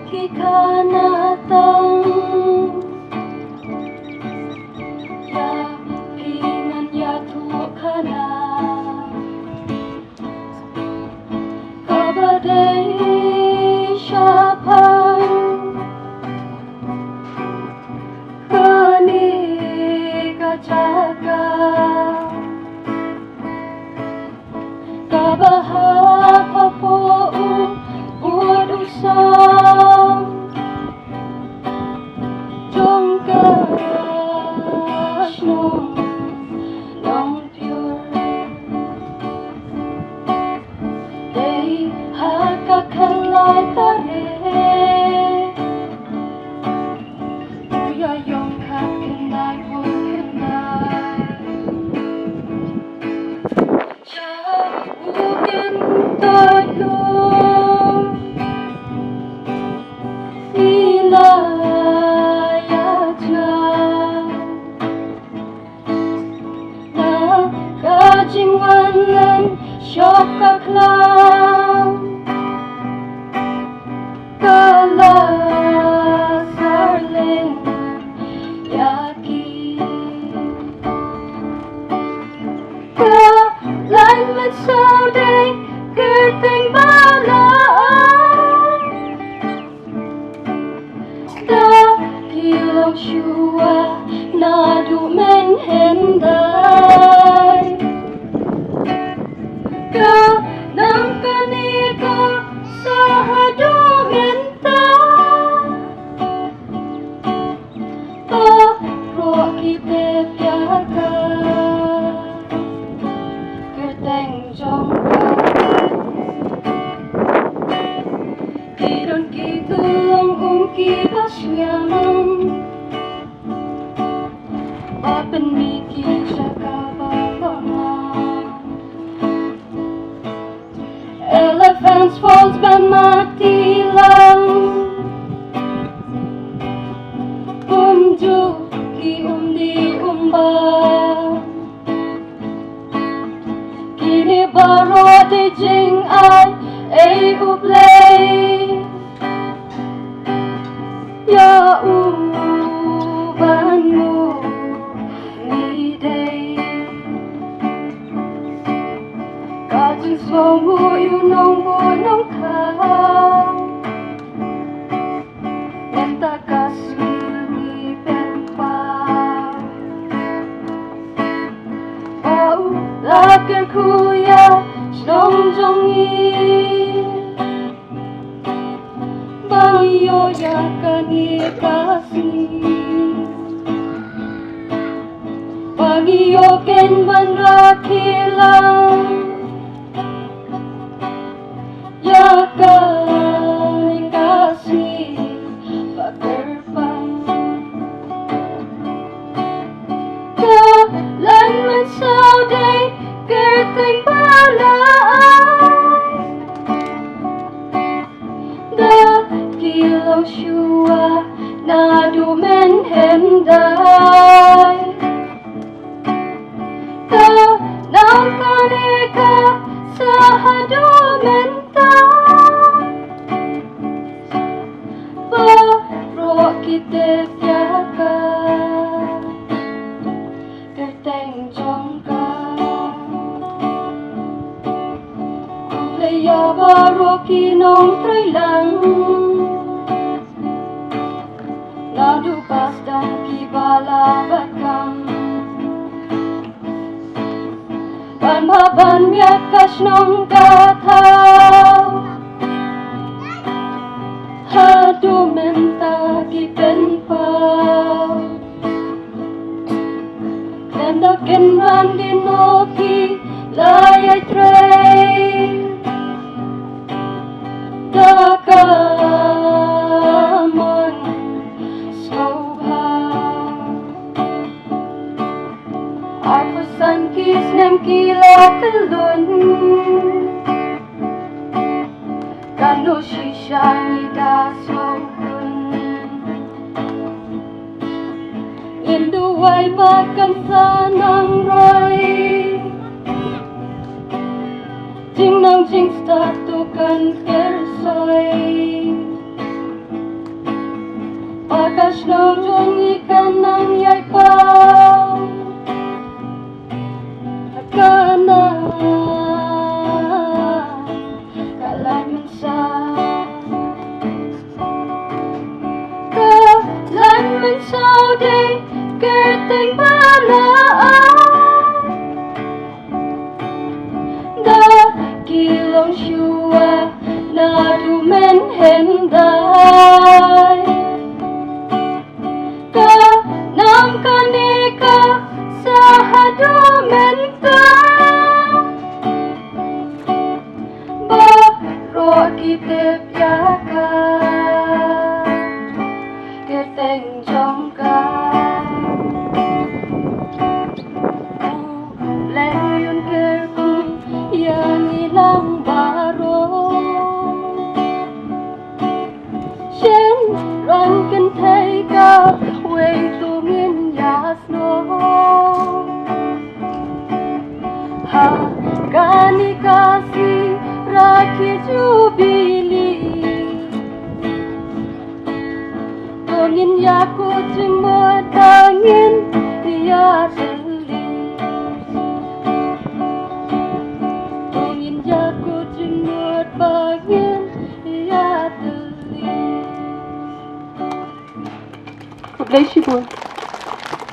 Ikanatang ya pingan ya tukana kabadai syapan kani kajaga kabahapa po uod usang jongkas nong pure day hakakalay tare uya yong kakinay hunay siya ugin todong Kajingwanan syokak lang kalasarling yaki kalainman sauday kerting balaan dakilang syua na dumen henday ka nang kanika sa hadumenta paro kite piaka kerteng jongka kidon kitulong ungkipas nyaman papeniki Elephants falls by mati lang umjuki umdi umba kini baro di jing ay uplay ya ubanmu ni day kajing somu yunong bunong ka nenta kasuni penpa au laker kuya snong jongi bangyo ya kani kasih bangyo ken banrakilang Yakan kasih paterpang kalanman sauday kerteng balaan dakilang syua na dumen henday ka nang kanika sa hadumenta paro kite piaka kerteng jongka kuplaya baro kinong trailang nadu pasdan kibala bakam Ban miakas nong kataw hadumenta kipenpaw Kenda kenran dinoki layay tray Dakamon sobha Arpusan kisnem kila telun Kano shishangi dasokun Induway makan sanang roy Jing nang jing statukan kersoy Tujuan ikan ng yaipaw Kana Kailanman sa Kailanman sa di Kerteng balaan Da kilong syua Na dumen henday Ka nam kanika Sa hadumen ka Baro kitip yaka Kerteng jongka Leyon kerkung yang ilang baro Shen ran kan thay ka Wei tungin yasno Ha kani kasi Raki jubili Tungin yaku cuma tangin Dia seli Tungin yaku cuma tangin Dia seli God bless you, boy.